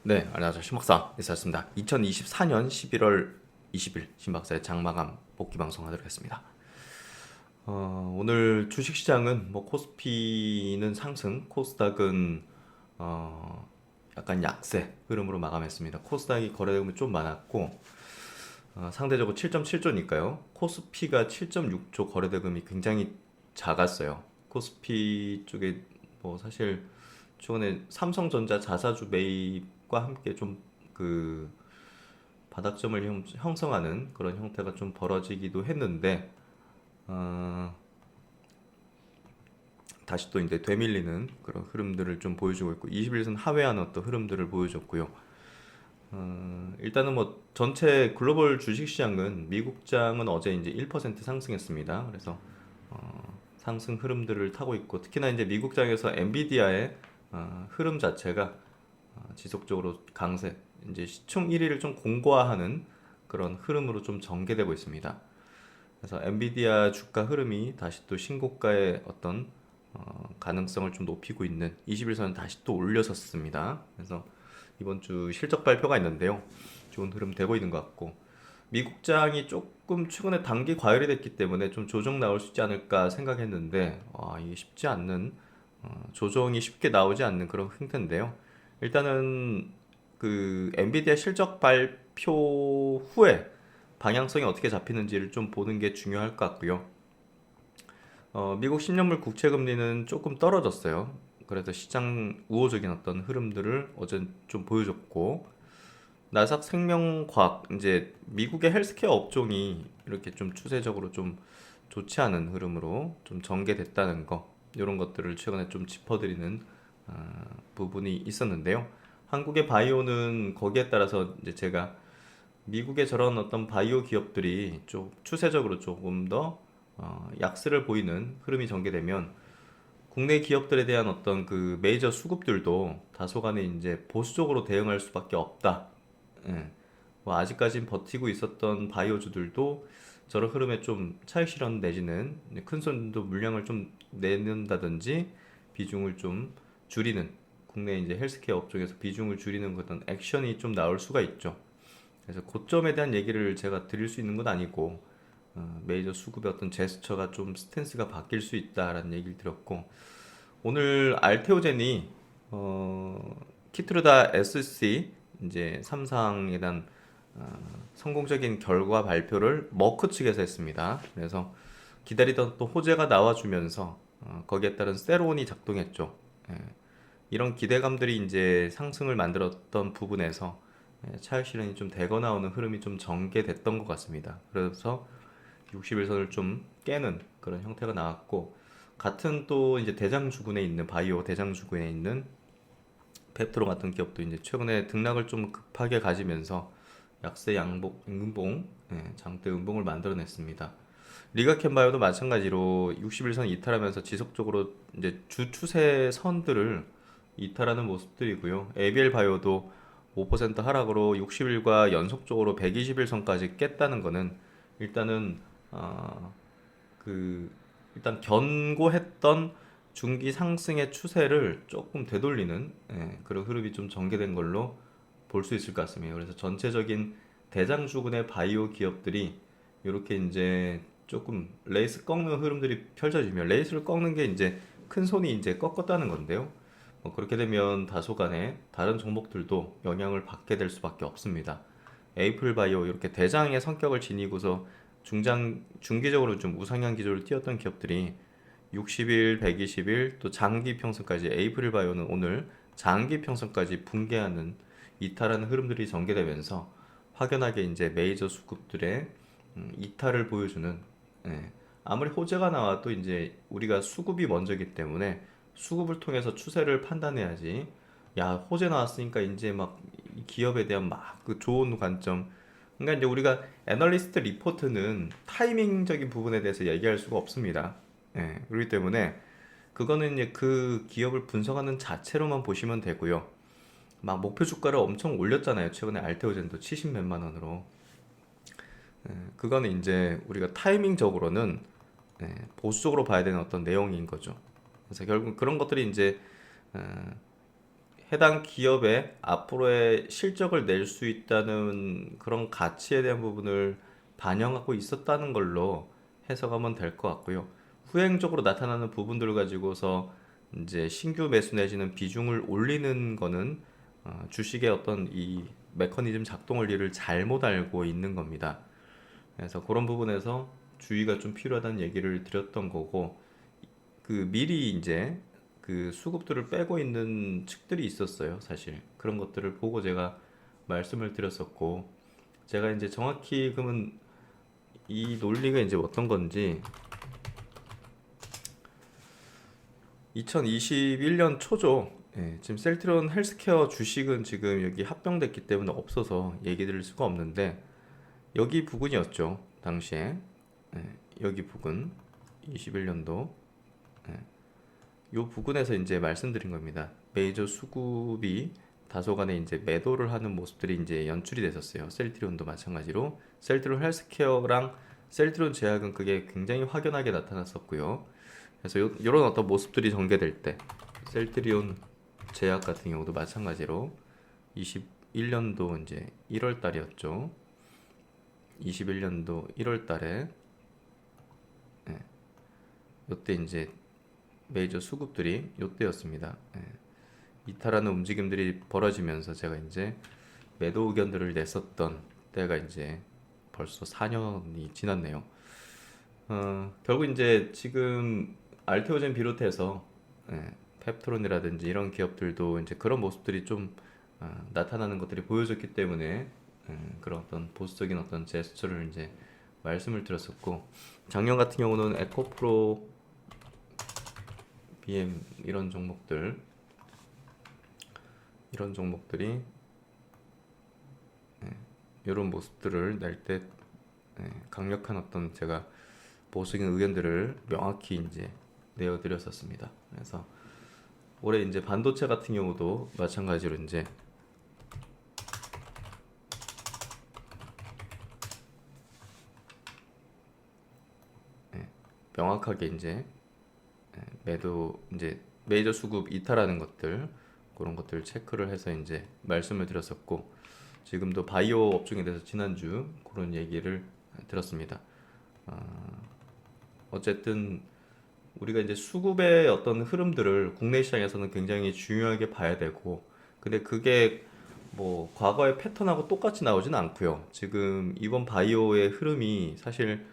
네, 안녕하세요. 신박사 인사였습니다. 2024년 11월 20일 신박사의 장마감 복귀 방송하도록 하겠습니다. 오늘 주식시장은 뭐 코스피는 상승, 코스닥은 약간 약세 흐름으로 마감했습니다. 코스닥이 거래대금이 좀 많았고 상대적으로 7.7조니까요. 코스피가 7.6조 거래대금이 굉장히 작았어요. 코스피 쪽에 뭐 사실 최근에 삼성전자 자사주 매입과 함께 좀 그 바닥점을 형성하는 그런 형태가 좀 벌어지기도 했는데 어, 다시 또 이제 되밀리는 그런 흐름들을 좀 보여주고 있고 21선 하회하는 어떤 흐름들을 보여줬고요. 일단은 뭐 전체 글로벌 주식시장은 미국장은 어제 이제 1% 상승했습니다. 그래서 상승 흐름들을 타고 있고 특히나 이제 미국장에서 엔비디아의 흐름 자체가 지속적으로 강세, 이제 시총 1위를 좀 공고화하는 그런 흐름으로 좀 전개되고 있습니다. 그래서 엔비디아 주가 흐름이 다시 또 신고가의 어떤 가능성을 좀 높이고 있는 21선은 다시 또 올려섰습니다. 그래서 이번 주 실적 발표가 있는데요. 좋은 흐름 되고 있는 것 같고 미국장이 조금 최근에 단기 과열이 됐기 때문에 좀 조정 나올 수 있지 않을까 생각했는데 이게 쉽지 않는 조정이 쉽게 나오지 않는 그런 형태인데요. 일단은 그 엔비디아 실적 발표 후에 방향성이 어떻게 잡히는지를 좀 보는 게 중요할 것 같고요. 미국 10년물 국채 금리는 조금 떨어졌어요. 그래서 시장 우호적인 어떤 흐름들을 어제 좀 보여줬고 나삭 생명과학 이제 미국의 헬스케어 업종이 이렇게 좀 추세적으로 좀 좋지 않은 흐름으로 좀 전개됐다는 거 이런 것들을 최근에 좀 짚어드리는 부분이 있었는데요. 한국의 바이오는 거기에 따라서 이제 제가 미국의 저런 어떤 바이오 기업들이 좀 추세적으로 조금 더 약세를 보이는 흐름이 전개되면 국내 기업들에 대한 어떤 그 메이저 수급들도 다소간에 이제 보수적으로 대응할 수밖에 없다. 예. 뭐 아직까진 버티고 있었던 바이오주들도 저런 흐름에 좀 차익 실현 내지는 큰 손도 물량을 좀 내는다든지 비중을 좀 줄이는 국내 이제 헬스케어 업종에서 비중을 줄이는 어떤 액션이 좀 나올 수가 있죠. 그래서 고점에 대한 얘기를 제가 드릴 수 있는 건 아니고 메이저 수급의 어떤 제스처가 좀 스탠스가 바뀔 수 있다라는 얘기를 들었고 오늘 알테오젠이 키트루다 SC 이제 삼상에 대한 성공적인 결과 발표를 머크 측에서 했습니다. 그래서 기다리던 또 호재가 나와주면서 거기에 따른 세로온이 작동했죠. 예, 이런 기대감들이 이제 상승을 만들었던 부분에서 차익 실현이 좀 되거 나오는 흐름이 좀 전개됐던 것 같습니다. 그래서 60일선을 좀 깨는 그런 형태가 나왔고 같은 또 이제 대장주군에 있는 바이오 대장주군에 있는 펩트로 같은 기업도 이제 최근에 등락을 좀 급하게 가지면서 약세 양봉 음봉 장대 음봉을 만들어냈습니다. 리가캔바이오도 마찬가지로 61선 이탈하면서 지속적으로 이제 주 추세 선들을 이탈하는 모습들이고요. ABL 바이오도 5% 하락으로 60일과 연속적으로 120일선까지 깼다는 거는 일단은 그 일단 견고했던 중기 상승의 추세를 조금 되돌리는 그런 흐름이 좀 전개된 걸로 볼 수 있을 것 같습니다. 그래서 전체적인 대장주군의 바이오 기업들이 이렇게 이제 조금 레이스 꺾는 흐름들이 펼쳐지면 레이스를 꺾는 게 이제 큰 손이 이제 꺾었다는 건데요. 그렇게 되면 다소간에 다른 종목들도 영향을 받게 될 수밖에 없습니다. 에이플 바이오 이렇게 대장의 성격을 지니고서 중기적으로 좀 우상향 기조를 띄웠던 기업들이 60일, 120일 또 장기 평선까지 에이프릴 바이오는 오늘 장기 평선까지 붕괴하는 이탈하는 흐름들이 전개되면서 확연하게 이제 메이저 수급들의 이탈을 보여주는 아무리 호재가 나와도 이제 우리가 수급이 먼저기 때문에 수급을 통해서 추세를 판단해야지 야 호재 나왔으니까 이제 막 기업에 대한 막 그 좋은 관점 그러니까 이제 우리가 애널리스트 리포트는 타이밍적인 부분에 대해서 얘기할 수가 없습니다. 그렇기 때문에 그거는 이제 그 기업을 분석하는 자체로만 보시면 되고요. 막 목표 주가를 엄청 올렸잖아요. 최근에 알테오젠도 70 몇만 원으로. 그거는 이제 우리가 타이밍적으로는 보수적으로 봐야 되는 어떤 내용인 거죠. 그래서 결국 그런 것들이 이제 해당 기업의 앞으로의 실적을 낼 수 있다는 그런 가치에 대한 부분을 반영하고 있었다는 걸로 해석하면 될 것 같고요. 후행적으로 나타나는 부분들을 가지고서 이제 신규 매수 내지는 비중을 올리는 거는 주식의 어떤 이 메커니즘 작동 원리를 잘못 알고 있는 겁니다. 그래서 그런 부분에서 주의가 좀 필요하다는 얘기를 드렸던 거고, 그 미리 이제 그 수급들을 빼고 있는 측들이 있었어요. 사실 그런 것들을 보고 제가 말씀을 드렸었고, 제가 이제 정확히 그러면 이 논리가 이제 어떤 건지 2021년 초죠. 예, 지금 셀트리온 헬스케어 주식은 지금 여기 합병됐기 때문에 없어서 얘기 드릴 수가 없는데, 여기 부근이었죠 당시에. 예, 여기 부근 21년도 요 부근에서 이제 말씀드린 겁니다. 메이저 수급이 다소간에 이제 매도를 하는 모습들이 이제 연출이 됐었어요. 셀트리온도 마찬가지로 셀트리온 헬스케어랑 셀트리온 제약은 그게 굉장히 확연하게 나타났었고요. 그래서 이런 어떤 모습들이 전개될 때 셀트리온 제약 같은 경우도 마찬가지로 21년도 이제 1월 달이었죠. 21년도 1월 달에 이때 이제 메이저 수급들이 이때였습니다. 이탈하는 움직임들이 벌어지면서 제가 이제 매도 의견들을 냈었던 때가 이제 벌써 4년이 지났네요. 결국 이제 지금 알테오젠 비롯해서 펩트론이라든지 이런 기업들도 이제 그런 모습들이 좀 나타나는 것들이 보여졌기 때문에 그런 어떤 보수적인 어떤 제스처를 이제 말씀을 드렸었고, 작년 같은 경우는 에코프로, BM 이런 종목들이 이런 모습들을 낼 때 강력한 어떤 제가 보수적인 의견들을 명확히 이제 내어드렸었습니다. 그래서 올해 이제 반도체 같은 경우도 마찬가지로 이제 명확하게 이제 매도 이제 메이저 수급 이탈하는 것들, 그런 것들 체크를 해서 이제 말씀을 드렸었고, 지금도 바이오 업종에 대해서 지난주 그런 얘기를 들었습니다. 어쨌든 우리가 이제 수급의 어떤 흐름들을 국내 시장에서는 굉장히 중요하게 봐야 되고, 근데 그게 뭐 과거의 패턴하고 똑같이 나오진 않고요. 지금 이번 바이오의 흐름이 사실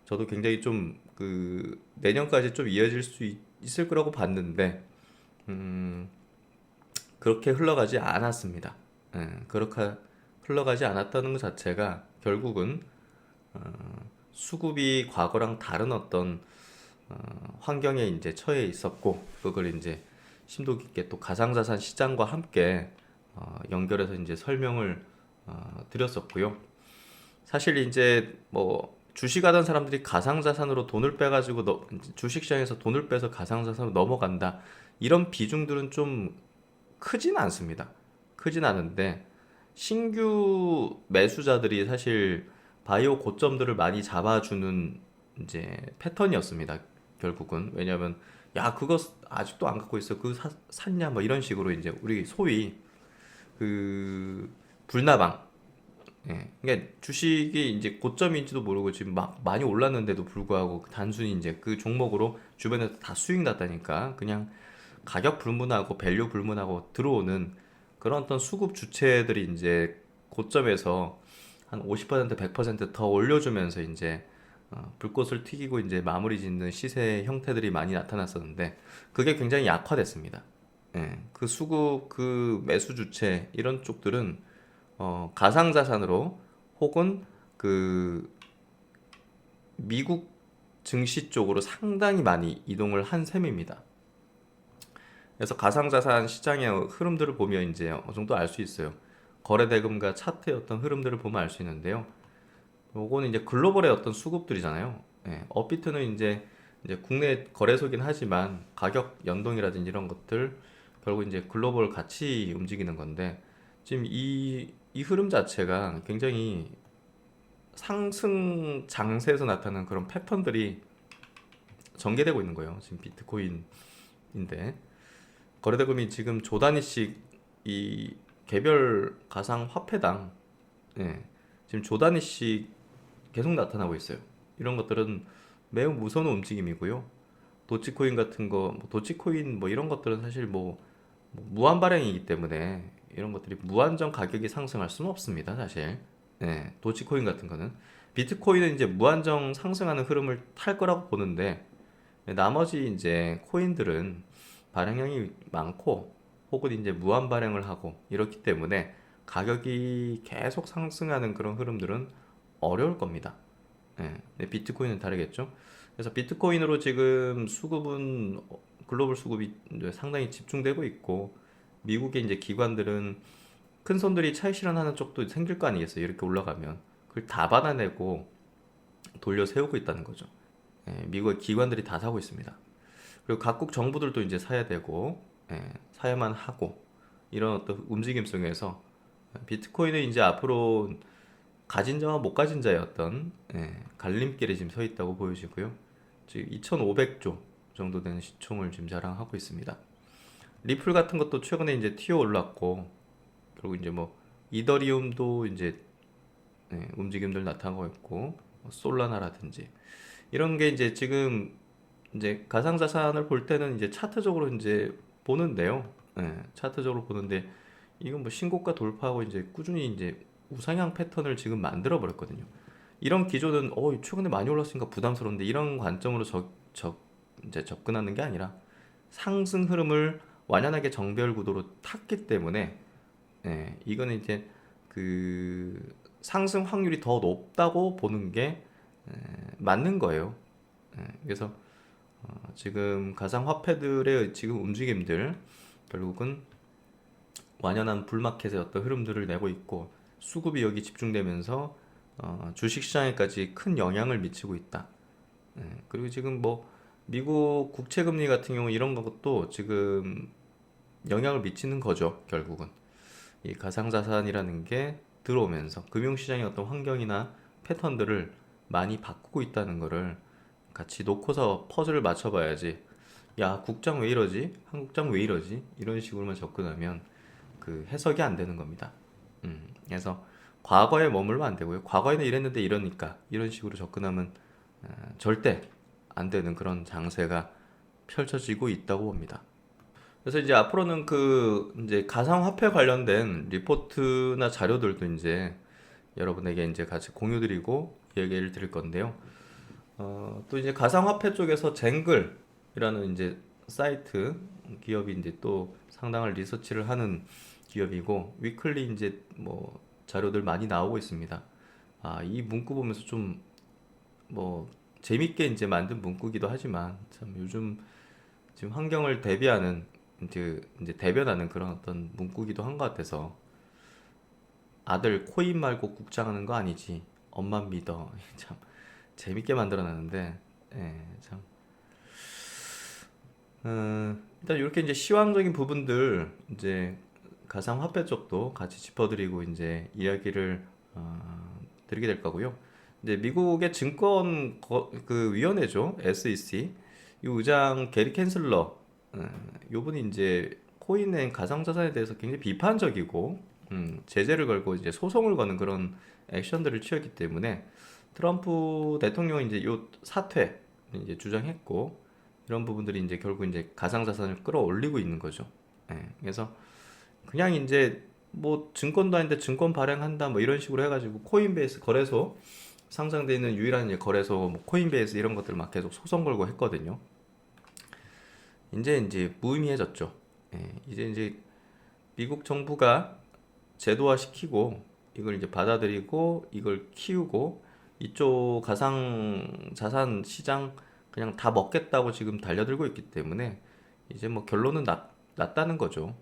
저도 굉장히 좀 그 내년까지 좀 이어질 수 있을 거라고 봤는데, 그렇게 흘러가지 않았습니다. 그렇게 흘러가지 않았다는 것 자체가 결국은 수급이 과거랑 다른 어떤 환경에 이제 처해 있었고, 그걸 이제 심도 깊게 또 가상자산 시장과 함께 연결해서 이제 설명을 드렸었고요. 사실 이제 뭐 주식하던 사람들이 가상자산으로 돈을 빼가지고 주식시장에서 돈을 빼서 가상자산으로 넘어간다, 이런 비중들은 좀 크진 않습니다. 크진 않은데 신규 매수자들이 사실 바이오 고점들을 많이 잡아주는 이제 패턴이었습니다. 결국은 왜냐하면 야 그거 아직도 안 갖고 있어, 그거 샀냐 뭐 이런 식으로 이제 우리 소위 그 불나방. 그러니까 주식이 이제 고점인지도 모르고 지금 막 많이 올랐는데도 불구하고 단순히 이제 그 종목으로 주변에서 다 수익 났다니까 그냥 가격 불문하고 밸류 불문하고 들어오는 그런 어떤 수급 주체들이 이제 고점에서 한 50% 100%더 올려주면서 이제 불꽃을 튀기고 이제 마무리 짓는 시세 형태들이 많이 나타났었는데, 그게 굉장히 약화됐습니다. 그 수급, 그 매수 주체 이런 쪽들은 가상자산으로 혹은 그 미국 증시 쪽으로 상당히 많이 이동을 한 셈입니다. 그래서 가상자산 시장의 흐름들을 보면 이제 어느 정도 알 수 있어요. 거래대금과 차트의 어떤 흐름들을 보면 알 수 있는데요. 요거는 이제 글로벌의 어떤 수급들이잖아요. 업비트는 이제 국내 거래소긴 하지만 가격 연동이라든지 이런 것들 결국 이제 글로벌 같이 움직이는 건데, 지금 이 흐름 자체가 굉장히 상승 장세에서 나타나는 그런 패턴들이 전개되고 있는 거예요. 지금 비트코인인데 거래대금이 지금 조 단위씩 이 개별 가상 화폐당 예, 지금 조 단위씩 계속 나타나고 있어요. 이런 것들은 매우 무서운 움직임이고요. 도치코인 같은 거, 뭐 도치코인 뭐 이런 것들은 사실 뭐 무한 발행이기 때문에 이런 것들이 무한정 가격이 상승할 수는 없습니다, 사실. 네, 도치코인 같은 거는 비트코인은 이제 무한정 상승하는 흐름을 탈 거라고 보는데 나머지 이제 코인들은 발행량이 많고 혹은 이제 무한 발행을 하고 이렇기 때문에 가격이 계속 상승하는 그런 흐름들은 어려울 겁니다. 예, 근데 비트코인은 다르겠죠. 그래서 비트코인으로 지금 수급은 글로벌 수급이 이제 상당히 집중되고 있고 미국의 이제 기관들은 큰 손들이 차익 실현하는 쪽도 생길 거 아니겠어요. 이렇게 올라가면 그걸 다 받아내고 돌려 세우고 있다는 거죠. 예, 미국의 기관들이 다 사고 있습니다. 그리고 각국 정부들도 이제 사야 되고 사야만 하고 이런 어떤 움직임 속에서 비트코인은 이제 앞으로 가진 자와 못 가진 자의 어떤 갈림길에 지금 서 있다고 보여지고요. 지금 2,500조 정도 되는 시총을 지금 자랑하고 있습니다. 리플 같은 것도 최근에 이제 튀어 올랐고 그리고 이제 뭐 이더리움도 이제 움직임들 나타나고 있고 뭐 솔라나라든지 이런 게 이제 지금 이제 가상자산을 볼 때는 이제 차트적으로 이제 보는데요. 차트적으로 보는데 이건 뭐 신고가 돌파하고 이제 꾸준히 이제 우상향 패턴을 지금 만들어 버렸거든요. 이런 기조는 최근에 많이 올랐으니까 부담스러운데 이런 관점으로 이제 접근하는 게 아니라 상승 흐름을 완연하게 정배열 구도로 탔기 때문에 이거는 이제 그 상승 확률이 더 높다고 보는 게 맞는 거예요. 그래서 지금 가상화폐들의 지금 움직임들 결국은 완연한 불마켓의 어떤 흐름들을 내고 있고 수급이 여기 집중되면서 주식시장에까지 큰 영향을 미치고 있다. 그리고 지금 뭐 미국 국채금리 같은 경우 이런 것도 지금 영향을 미치는 거죠. 결국은 이 가상자산이라는 게 들어오면서 금융시장의 어떤 환경이나 패턴들을 많이 바꾸고 있다는 거를 같이 놓고서 퍼즐을 맞춰봐야지. 야, 국장 왜 이러지? 한국장 왜 이러지? 이런 식으로만 접근하면 그 해석이 안 되는 겁니다. 그래서 과거에 머물면 안 되고요. 과거에는 이랬는데 이러니까 이런 식으로 접근하면 절대 안 되는 그런 장세가 펼쳐지고 있다고 봅니다. 그래서 이제 앞으로는 그 이제 가상화폐 관련된 리포트나 자료들도 이제 여러분에게 이제 같이 공유드리고 얘기를 드릴 건데요. 또 이제 가상화폐 쪽에서 쟁글이라는 이제 사이트 기업이 이제 또 상당한 리서치를 하는 기업이고 위클리 이제 뭐 자료들 많이 나오고 있습니다. 이 문구 보면서 좀 뭐 재밌게 이제 만든 문구기도 하지만 참 요즘 지금 환경을 대비하는 이제 대변하는 그런 어떤 문구기도 한 것 같아서 아들 코인 말고 국장하는 거 아니지 엄만 믿어 참 재밌게 만들어놨는데 참 일단 이렇게 이제 시황적인 부분들 이제 가상화폐 쪽도 같이 짚어드리고 이제 이야기를 드리게 될 거고요. 이제 미국의 그 위원회죠, SEC 이 의장 게리 캔슬러 요분이 이제 코인의 가상자산에 대해서 굉장히 비판적이고 제재를 걸고 이제 소송을 거는 그런 액션들을 취했기 때문에 트럼프 대통령이 이제 요 사퇴 이제 주장했고 이런 부분들이 이제 결국 이제 가상자산을 끌어올리고 있는 거죠. 그래서 그냥 이제 뭐 증권도 아닌데 증권 발행한다 뭐 이런 식으로 해가지고 코인베이스 거래소 상장돼 있는 유일한 이제 거래소 뭐 코인베이스 이런 것들 막 계속 소송 걸고 했거든요. 이제 무의미해졌죠. 이제 미국 정부가 제도화 시키고 이걸 이제 받아들이고 이걸 키우고 이쪽 가상 자산 시장 그냥 다 먹겠다고 지금 달려들고 있기 때문에 이제 뭐 결론은 났다는 거죠.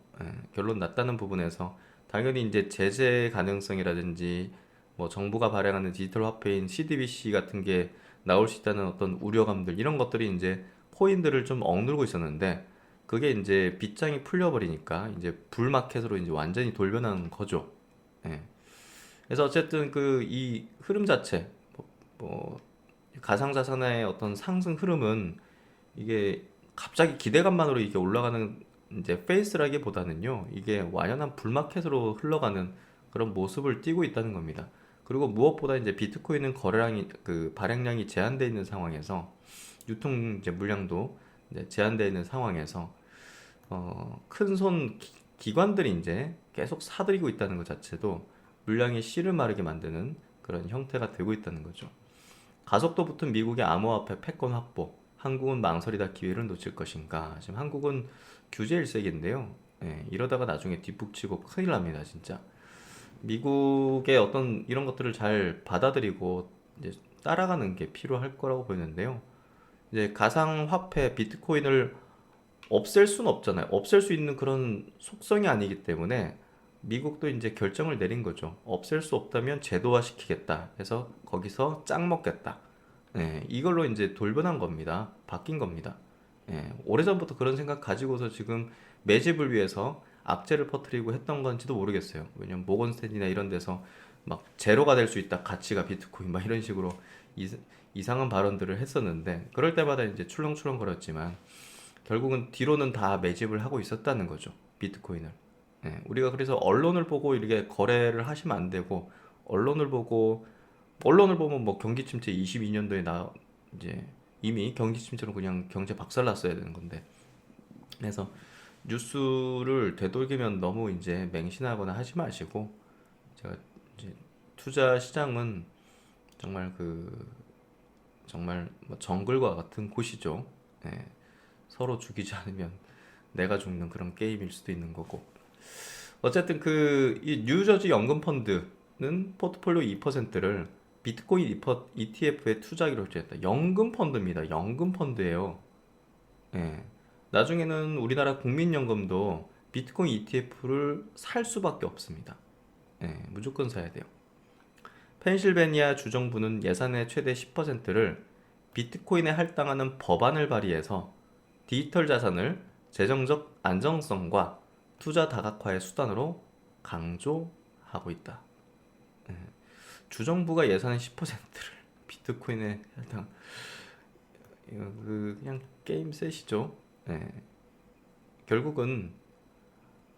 결론 났다는 부분에서 당연히 이제 제재 가능성이라든지 뭐 정부가 발행하는 디지털 화폐인 CDBC 같은 게 나올 수 있다는 어떤 우려감들 이런 것들이 이제 코인들을 좀 억누르고 있었는데 그게 이제 빗장이 풀려버리니까 이제 불마켓으로 이제 완전히 돌변한 거죠. 예. 그래서 어쨌든 그 이 흐름 자체 뭐 가상자산의 어떤 상승 흐름은 이게 갑자기 기대감만으로 이게 올라가는 이제 페이스라기보다는요, 이게 완연한 불마켓으로 흘러가는 그런 모습을 띠고 있다는 겁니다. 그리고 무엇보다 이제 비트코인은 거래량이 그 발행량이 제한되어 있는 상황에서 유통 이제 물량도 이제 제한되어 있는 상황에서 큰 손 기관들이 이제 계속 사들이고 있다는 것 자체도 물량이 씨를 마르게 만드는 그런 형태가 되고 있다는 거죠. 가속도 붙은 미국의 암호화폐 패권 확보, 한국은 망설이다 기회를 놓칠 것인가? 지금 한국은 규제 일색인데요. 예, 이러다가 나중에 뒷북치고 큰일 납니다, 진짜. 미국의 어떤 이런 것들을 잘 받아들이고 이제 따라가는 게 필요할 거라고 보이는데요. 이제 가상화폐 비트코인을 없앨 수는 없잖아요. 없앨 수 있는 그런 속성이 아니기 때문에 미국도 이제 결정을 내린 거죠. 없앨 수 없다면 제도화 시키겠다 해서 거기서 짱 먹겠다. 예, 이걸로 이제 돌변한 겁니다. 바뀐 겁니다. 예, 오래전부터 그런 생각 가지고서 지금 매집을 위해서 악재를 퍼뜨리고 했던 건지도 모르겠어요. 왜냐면 모건스탠이나 이런 데서 막 제로가 될 수 있다. 가치가 비트코인 막 이런 식으로 이상한 발언들을 했었는데 그럴 때마다 이제 출렁출렁 거렸지만 결국은 뒤로는 다 매집을 하고 있었다는 거죠. 비트코인을. 예, 우리가 그래서 언론을 보고 이렇게 거래를 하시면 안 되고 언론을 보면 뭐 경기 침체 22년도에 나 이제 이미 경기 침체로 그냥 경제 박살났어야 되는 건데 그래서 뉴스를 되돌리면 너무 이제 맹신하거나 하지 마시고 제가 이제 투자 시장은 정말 정말 뭐 정글과 같은 곳이죠. 예, 서로 죽이지 않으면 내가 죽는 그런 게임일 수도 있는 거고. 어쨌든 이 뉴저지 연금 펀드는 포트폴리오 2%를 비트코인 ETF에 투자하기로 결정했다. 연금 펀드입니다. 연금 펀드예요. 예. 나중에는 우리나라 국민연금도 비트코인 ETF를 살 수밖에 없습니다. 예, 무조건 사야 돼요. 펜실베니아 주정부는 예산의 최대 10%를 비트코인에 할당하는 법안을 발의해서 디지털 자산을 재정적 안정성과 투자 다각화의 수단으로 강조하고 있다. 예. 주정부가 예산의 10%를 비트코인에 할당, 이거 그냥 게임 셋이죠. 예. 결국은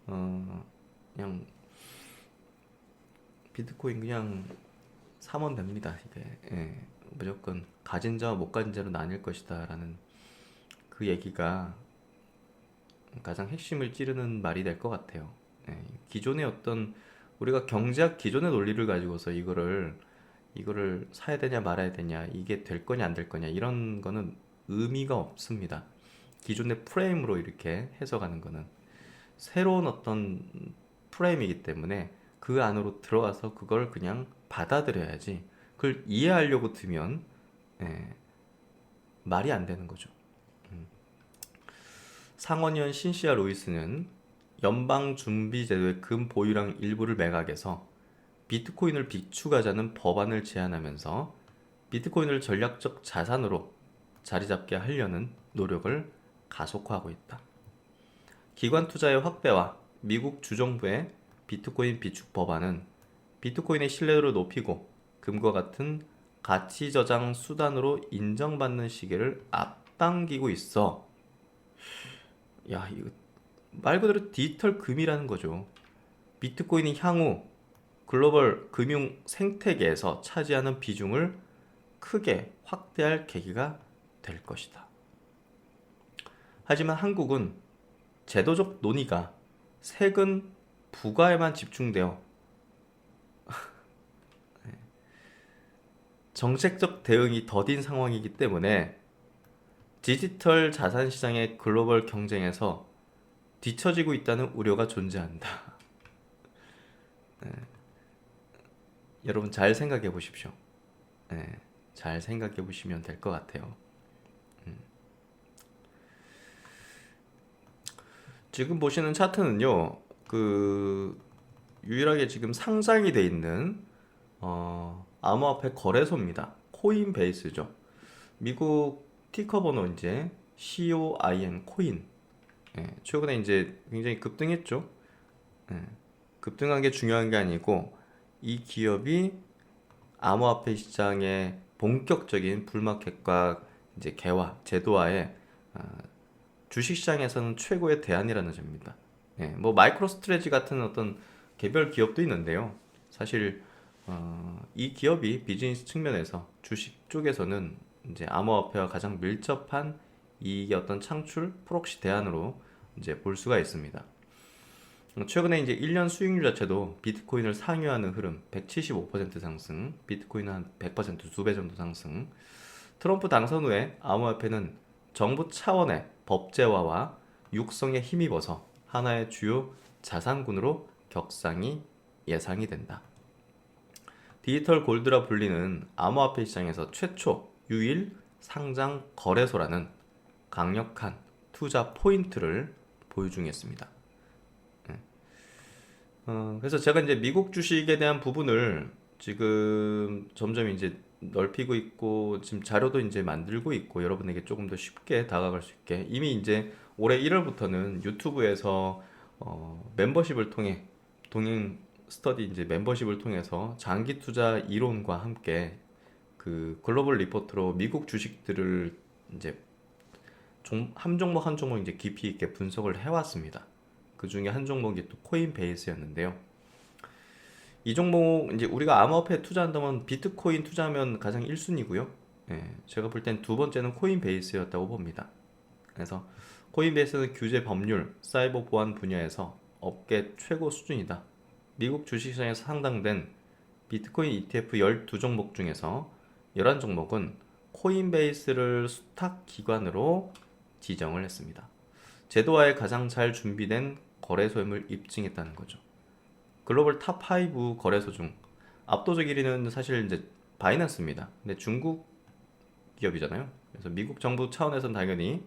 그냥 비트코인 그냥 사면 됩니다. 이게 예. 무조건 가진 자와 못 가진 자로 나뉠 것이다라는 그 얘기가 가장 핵심을 찌르는 말이 될 것 같아요. 예. 기존의 어떤 우리가 경제학 기존의 논리를 가지고서 이거를 사야 되냐 말아야 되냐 이게 될 거냐 안 될 거냐 이런 거는 의미가 없습니다. 기존의 프레임으로 이렇게 해석하는 거는 새로운 어떤 프레임이기 때문에 그 안으로 들어가서 그걸 그냥 받아들여야지 그걸 이해하려고 들면 예, 말이 안 되는 거죠. 상원의원 신시아 로이스는 연방준비제도의 금 보유량 일부를 매각해서 비트코인을 비축하자는 법안을 제안하면서 비트코인을 전략적 자산으로 자리 잡게 하려는 노력을 가속화하고 있다. 기관 투자의 확대와 미국 주정부의 비트코인 비축 법안은 비트코인의 신뢰도를 높이고 금과 같은 가치 저장 수단으로 인정받는 시기를 앞당기고 있어. 야, 이거 말 그대로 디지털 금이라는 거죠. 비트코인이 향후 글로벌 금융 생태계에서 차지하는 비중을 크게 확대할 계기가 될 것이다. 하지만 한국은 제도적 논의가 세금 부과에만 집중되어 정책적 대응이 더딘 상황이기 때문에 디지털 자산 시장의 글로벌 경쟁에서 뒤처지고 있다는 우려가 존재한다. 네. 여러분 잘 생각해 보십시오. 네. 잘 생각해 보시면 될 것 같아요. 지금 보시는 차트는요, 유일하게 지금 상장이 돼 있는 암호화폐 거래소입니다. 코인베이스죠. 미국 티커 번호 이제 COIN 코인. 예, 최근에 이제 굉장히 급등했죠. 예, 급등한 게 중요한 게 아니고 이 기업이 암호화폐 시장의 본격적인 불마켓과 이제 개화, 제도화에 주식시장에서는 최고의 대안이라는 점입니다. 예, 뭐 마이크로 스트레지 같은 어떤 개별 기업도 있는데요. 사실 이 기업이 비즈니스 측면에서 주식 쪽에서는 이제 암호화폐와 가장 밀접한 이익의 어떤 창출 프록시 대안으로 이제 볼 수가 있습니다. 최근에 이제 1년 수익률 자체도 비트코인을 상회하는 흐름, 175% 상승, 비트코인은 한 100% 2배 정도 상승. 트럼프 당선 후에 암호화폐는 정부 차원의 법제화와 육성에 힘입어서 하나의 주요 자산군으로 격상이 예상이 된다. 디지털 골드라 불리는 암호화폐 시장에서 최초 유일 상장 거래소라는 강력한 투자 포인트를 보유 중이었습니다. 그래서 제가 이제 미국 주식에 대한 부분을 지금 점점 이제 넓히고 있고 지금 자료도 이제 만들고 있고 여러분에게 조금 더 쉽게 다가갈 수 있게 이미 이제 올해 1월부터는 유튜브에서 멤버십을 통해 동행 스터디 이제 멤버십을 통해서 장기 투자 이론과 함께 그 글로벌 리포트로 미국 주식들을 이제 한 종목 한 종목 이제 깊이 있게 분석을 해왔습니다. 그 중에 한 종목이 또 코인베이스였는데요. 이 종목 이제 우리가 암호화폐 투자한다면 비트코인 투자하면 가장 1순위고요. 예, 제가 볼 땐 두 번째는 코인베이스였다고 봅니다. 그래서 코인베이스는 규제 법률, 사이버 보안 분야에서 업계 최고 수준이다. 미국 주식시장에서 상장된 비트코인 ETF 12종목 중에서 11종목은 코인베이스를 수탁 기관으로 지정을 했습니다. 제도화에 가장 잘 준비된 거래소임을 입증했다는 거죠. 글로벌 탑5 거래소 중 압도적 1위는 사실 이제 바이낸스입니다. 근데 중국 기업이잖아요. 그래서 미국 정부 차원에서는 당연히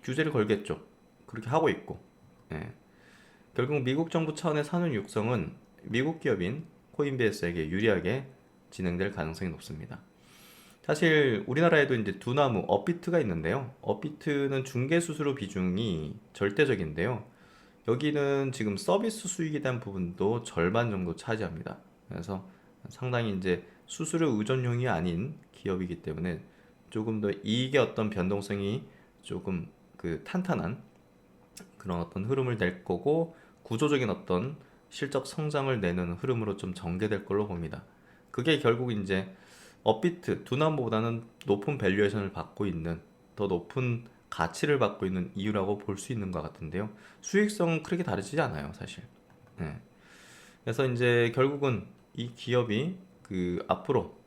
규제를 걸겠죠. 그렇게 하고 있고. 예. 결국 미국 정부 차원의 산업 육성은 미국 기업인 코인베이스에게 유리하게 진행될 가능성이 높습니다. 사실 우리나라에도 이제 두나무 업비트가 있는데요. 업비트는 중개 수수료 비중이 절대적인데요. 여기는 지금 서비스 수익에 대한 부분도 절반 정도 차지합니다. 그래서 상당히 이제 수수료 의존형이 아닌 기업이기 때문에 조금 더 이익의 어떤 변동성이 조금 그 탄탄한 그런 어떤 흐름을 낼 거고 구조적인 어떤 실적 성장을 내는 흐름으로 좀 전개될 걸로 봅니다. 그게 결국 이제 업비트, 두나무보다는 높은 밸류에이션을 받고 있는 더 높은 가치를 받고 있는 이유라고 볼 수 있는 것 같은데요. 수익성은 크게 다르지 않아요, 사실. 네. 그래서 이제 결국은 이 기업이 그 앞으로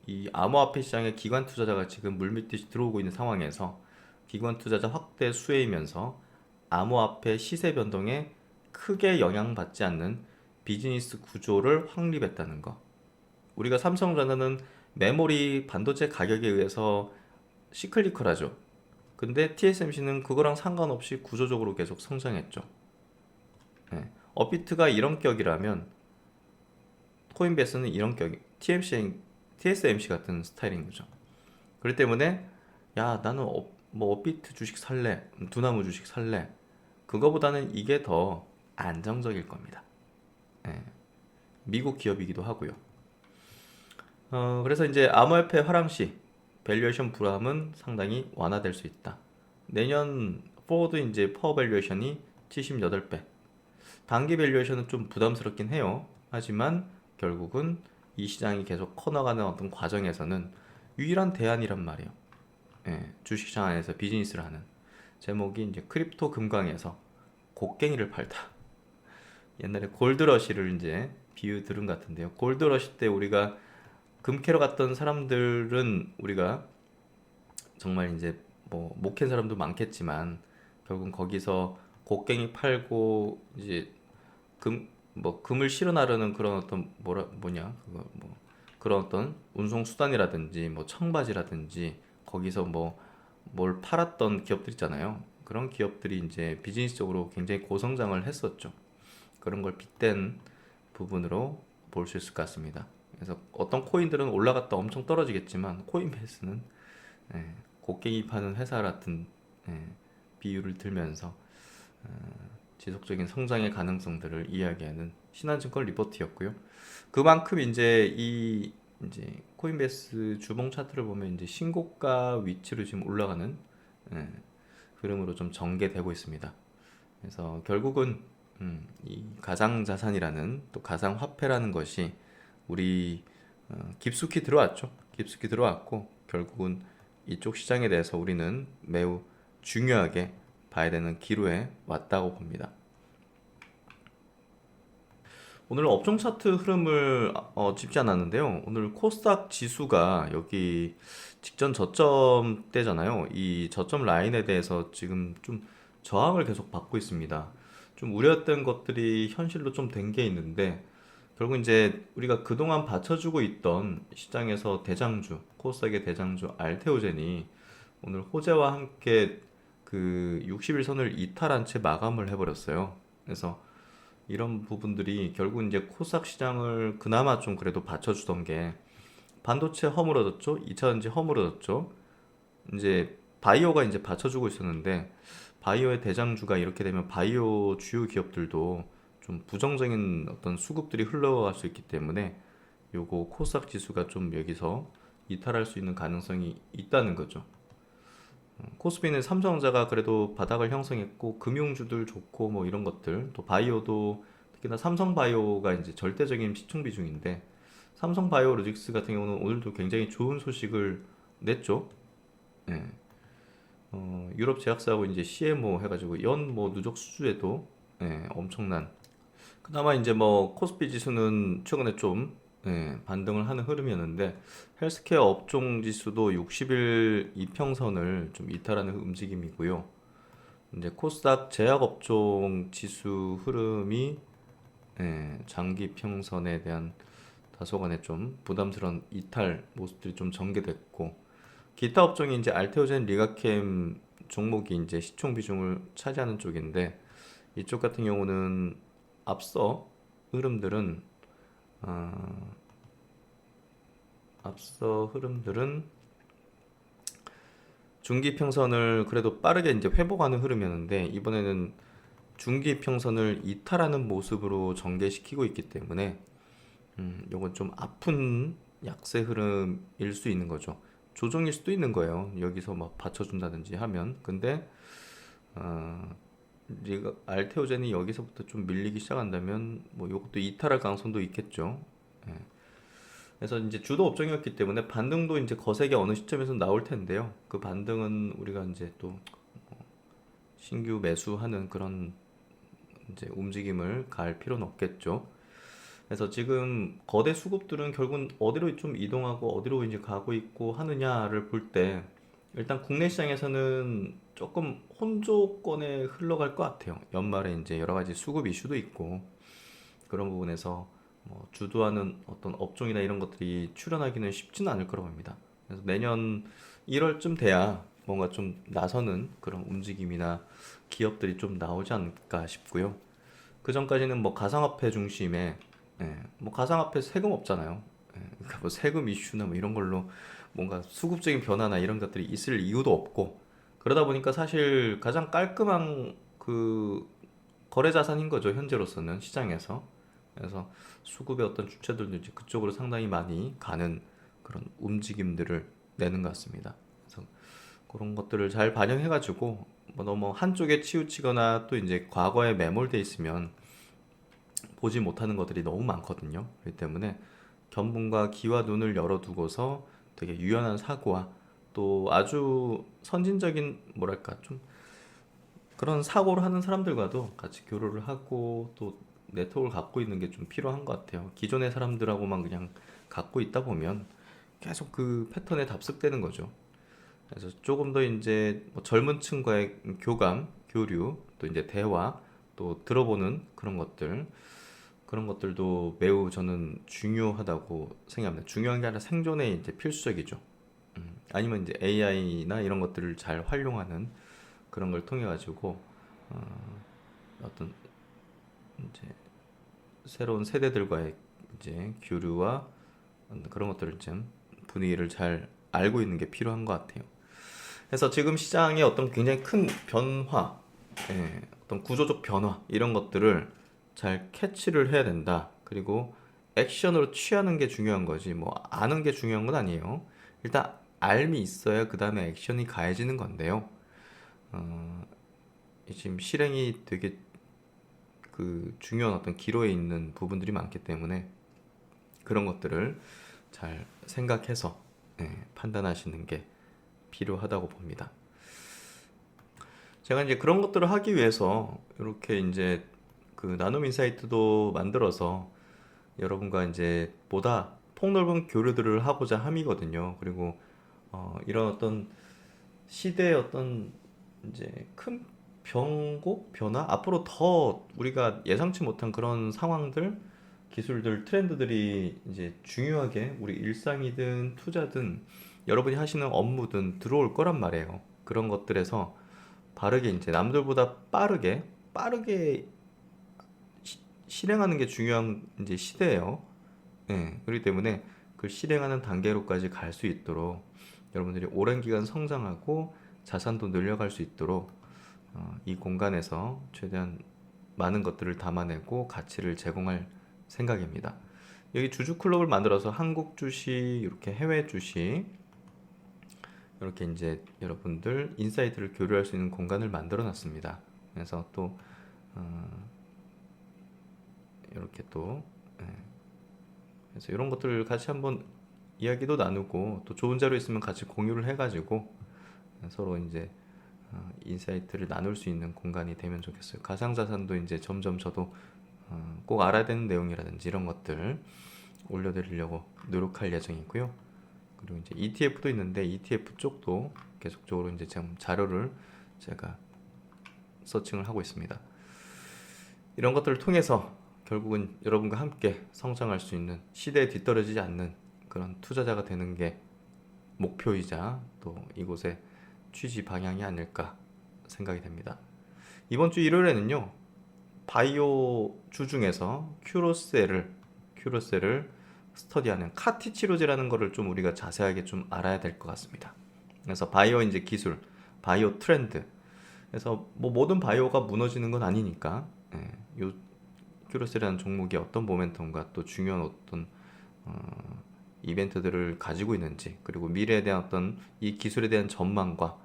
이 암호화폐 시장에 기관 투자자가 지금 물밀듯이 들어오고 있는 상황에서 기관 투자자 확대 수혜이면서 암호화폐 시세 변동에 크게 영향받지 않는 비즈니스 구조를 확립했다는 거. 우리가 삼성전자는 메모리 반도체 가격에 의해서 시클리컬하죠. 근데 TSMC는 그거랑 상관없이 구조적으로 계속 성장했죠. 네. 업비트가 이런 격이라면 코인베이스는 이런 격, TSMC 같은 스타일인 거죠. 그렇기 때문에 야 나는 뭐 업비트 주식 살래, 두나무 주식 살래. 그거보다는 이게 더 안정적일 겁니다. 네. 미국 기업이기도 하고요. 그래서 이제 암호화폐 화랑시 밸류에이션 불안은 상당히 완화될 수 있다. 내년 포워드 이제 퍼 밸류에이션이 78배. 단기 밸류에이션은 좀 부담스럽긴 해요. 하지만 결국은 이 시장이 계속 커나가는 어떤 과정에서는 유일한 대안이란 말이에요. 예, 주식시장 안에서 비즈니스를 하는 제목이 이제 크립토 금강에서 곡괭이를 팔다. 옛날에 골드러시를 이제 비유 들은 것 같은데요. 골드러시 때 우리가 금 캐러 갔던 사람들은 우리가 정말 이제 뭐 못 캔 사람도 많겠지만 결국은 거기서 곡괭이 팔고 이제 금을 실어 나르는 그런 어떤 뭐냐 그거 뭐 그런 어떤 운송 수단이라든지 뭐 청바지라든지 거기서 뭐 뭘 팔았던 기업들 있잖아요. 그런 기업들이 이제 비즈니스적으로 굉장히 고성장을 했었죠. 그런 걸 빗댄 부분으로 볼 수 있을 것 같습니다. 그래서 어떤 코인들은 올라갔다 엄청 떨어지겠지만 코인베이스는 예, 곡괭이 파는 회사 같은 예, 비유를 들면서 지속적인 성장의 가능성들을 이야기하는 신한증권 리포트였고요. 그만큼 이제 이 이제 코인베이스 주봉 차트를 보면 이제 신고가 위치로 지금 올라가는 예, 흐름으로 좀 전개되고 있습니다. 그래서 결국은 이 가상자산이라는 또 가상화폐라는 것이 우리 깊숙이 들어왔죠. 깊숙이 들어왔고 결국은 이쪽 시장에 대해서 우리는 매우 중요하게 봐야 되는 기로에 왔다고 봅니다. 오늘 업종 차트 흐름을 짚지 않았는데요. 오늘 코스닥 지수가 여기 직전 저점 때잖아요. 이 저점 라인에 대해서 지금 좀 저항을 계속 받고 있습니다. 좀 우려했던 것들이 현실로 좀 된 게 있는데 결국 이제 우리가 그동안 받쳐주고 있던 시장에서 대장주, 코스닥의 대장주 알테오젠이 오늘 호재와 함께 그 60일선을 이탈한 채 마감을 해버렸어요. 그래서 이런 부분들이 결국 이제 코스닥 시장을 그나마 좀 그래도 받쳐주던 게 반도체 허물어졌죠. 2차전지 허물어졌죠. 이제 바이오가 이제 받쳐주고 있었는데 바이오의 대장주가 이렇게 되면 바이오 주요 기업들도 좀 부정적인 어떤 수급들이 흘러갈 수 있기 때문에 요거 코스닥 지수가 좀 여기서 이탈할 수 있는 가능성이 있다는 거죠. 코스피는 삼성전자가 그래도 바닥을 형성했고 금융주들 좋고 뭐 이런 것들 또 바이오도 특히나 삼성바이오가 이제 절대적인 시총 비중인데 삼성바이오로직스 같은 경우는 오늘도 굉장히 좋은 소식을 냈죠. 예. 유럽 제약사하고 이제 CMO 해가지고 연 뭐 누적 수주에도 엄청난 그나마 이제 뭐 코스피 지수는 최근에 좀 반등을 하는 흐름이었는데 헬스케어 업종 지수도 60일 이평선을 좀 이탈하는 움직임이고요. 이제 코스닥 제약 업종 지수 흐름이 장기 평선에 대한 다소간의 좀 부담스러운 이탈 모습들이 좀 전개됐고 기타 업종이 이제 알테오젠, 리가캠 종목이 이제 시총 비중을 차지하는 쪽인데 이쪽 같은 경우는 앞서 흐름들은 앞서 흐름들은 중기 평선을 그래도 빠르게 이제 회복하는 흐름이었는데 이번에는 중기 평선을 이탈하는 모습으로 전개시키고 있기 때문에 요건 좀 아픈 약세 흐름일 수 있는 거죠. 조정일 수도 있는 거예요. 여기서 막 받쳐준다든지 하면 근데 알테오젠이 여기서부터 좀 밀리기 시작한다면 뭐 이것도 이탈할 가능성도 있겠죠. 예. 그래서 이제 주도 업종이었기 때문에 반등도 이제 거세게 어느 시점에서 나올 텐데요. 그 반등은 우리가 이제 또 신규 매수하는 그런 이제 움직임을 가할 필요는 없겠죠. 그래서 지금 거대 수급들은 결국은 어디로 좀 이동하고 어디로 이제 가고 있고 하느냐를 볼 때 일단 국내 시장에서는 조금 혼조권에 흘러갈 것 같아요. 연말에 이제 여러 가지 수급 이슈도 있고 그런 부분에서 뭐 주도하는 어떤 업종이나 이런 것들이 출현하기는 쉽지는 않을 거라고 봅니다. 그래서 내년 1월쯤 돼야 뭔가 좀 나서는 그런 움직임이나 기업들이 좀 나오지 않을까 싶고요. 그 전까지는 뭐 가상화폐 중심의 뭐 가상화폐 세금 없잖아요. 그러니까 뭐 세금 이슈나 뭐 이런 걸로 뭔가 수급적인 변화나 이런 것들이 있을 이유도 없고 그러다 보니까 사실 가장 깔끔한 그 거래 자산인 거죠 현재로서는 시장에서. 그래서 수급의 어떤 주체들도 이제 그쪽으로 상당히 많이 가는 그런 움직임들을 내는 것 같습니다. 그래서 그런 것들을 잘 반영해가지고 뭐 너무 한쪽에 치우치거나 또 이제 과거에 매몰돼 있으면 보지 못하는 것들이 너무 많거든요. 그렇기 때문에 견문과 귀와 눈을 열어두고서 되게 유연한 사고와 또 아주 선진적인 뭐랄까 좀 그런 사고를 하는 사람들과도 같이 교류를 하고 또 네트워크를 갖고 있는 게 좀 필요한 것 같아요. 기존의 사람들하고만 그냥 갖고 있다 보면 계속 그 패턴에 답습되는 거죠. 그래서 조금 더 이제 뭐 젊은 층과의 교감, 교류, 또 이제 대화, 또 들어보는 그런 것들, 그런 것들도 매우 저는 중요하다고 생각합니다. 중요한 게 아니라 생존에 이제 필수적이죠. 아니면 이제 AI나 이런 것들을 잘 활용하는 그런 걸 통해 가지고 어떤 이제 새로운 세대들과의 이제 교류와 그런 것들을 좀 분위기를 잘 알고 있는 게 필요한 것 같아요. 그래서 지금 시장의 어떤 굉장히 큰 변화, 어떤 구조적 변화 이런 것들을 잘 캐치를 해야 된다. 그리고 액션으로 취하는 게 중요한 거지. 뭐 아는 게 중요한 건 아니에요. 일단 알미 있어야 그 다음에 액션이 가해지는 건데요. 어, 지금 실행이 되게 그 중요한 어떤 기로에 있는 부분들이 많기 때문에 그런 것들을 잘 생각해서 판단하시는 게 필요하다고 봅니다. 제가 이제 그런 것들을 하기 위해서 이렇게 이제 그 나눔 인사이트도 만들어서 여러분과 이제 보다 폭넓은 교류들을 하고자 함이거든요. 그리고 이런 어떤 시대의 어떤 이제 큰 변곡, 변화, 앞으로 더 우리가 예상치 못한 그런 상황들, 기술들, 트렌드들이 이제 중요하게 우리 일상이든 투자든 여러분이 하시는 업무든 들어올 거란 말이에요. 그런 것들에서 바르게 이제 남들보다 빠르게 실행하는 게 중요한 이제 시대예요. 예, 그렇기 때문에 그 실행하는 단계로까지 갈 수 있도록 여러분들이 오랜 기간 성장하고 자산도 늘려갈 수 있도록 이 공간에서 최대한 많은 것들을 담아내고 가치를 제공할 생각입니다. 여기 주주 클럽을 만들어서 한국 주식, 이렇게 해외 주식, 이렇게 이제 여러분들 인사이트를 교류할 수 있는 공간을 만들어 놨습니다. 그래서 또 이렇게 또 그래서 이런 것들을 같이 한번 이야기도 나누고 또 좋은 자료 있으면 같이 공유를 해가지고 서로 이제 인사이트를 나눌 수 있는 공간이 되면 좋겠어요. 가상자산도 이제 점점 저도 꼭 알아야 되는 내용이라든지 이런 것들 올려드리려고 노력할 예정이고요. 그리고 이제 ETF도 있는데 ETF 쪽도 계속적으로 이제 지금 자료를 제가 서칭을 하고 있습니다. 이런 것들을 통해서 결국은 여러분과 함께 성장할 수 있는 시대에 뒤떨어지지 않는 그런 투자자가 되는 게 목표이자 또 이곳의 취지 방향이 아닐까 생각이 됩니다. 이번 주 일요일에는요, 바이오 주 중에서 큐로셀을 스터디하는 카티치로제라는 거를 좀 우리가 자세하게 좀 알아야 될 것 같습니다. 그래서 바이오 이제 기술, 바이오 트렌드. 그래서 뭐 모든 바이오가 무너지는 건 아니니까 요 큐로셀이라는 종목이 어떤 모멘텀과 또 중요한 어떤 이벤트들을 가지고 있는지, 그리고 미래에 대한 어떤 이 기술에 대한 전망과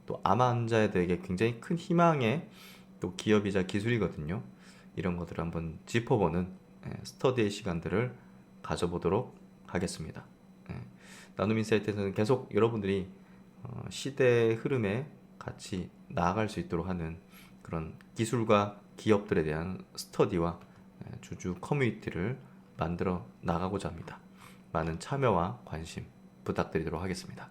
또 암 환자에게 굉장히 큰 희망의 또 기업이자 기술이거든요. 이런 것들을 한번 짚어보는 스터디의 시간들을 가져보도록 하겠습니다. 나눔 인사이트에서는 계속 여러분들이 시대의 흐름에 같이 나아갈 수 있도록 하는 그런 기술과 기업들에 대한 스터디와 주주 커뮤니티를 만들어 나가고자 합니다. 많은 참여와 관심 부탁드리도록 하겠습니다.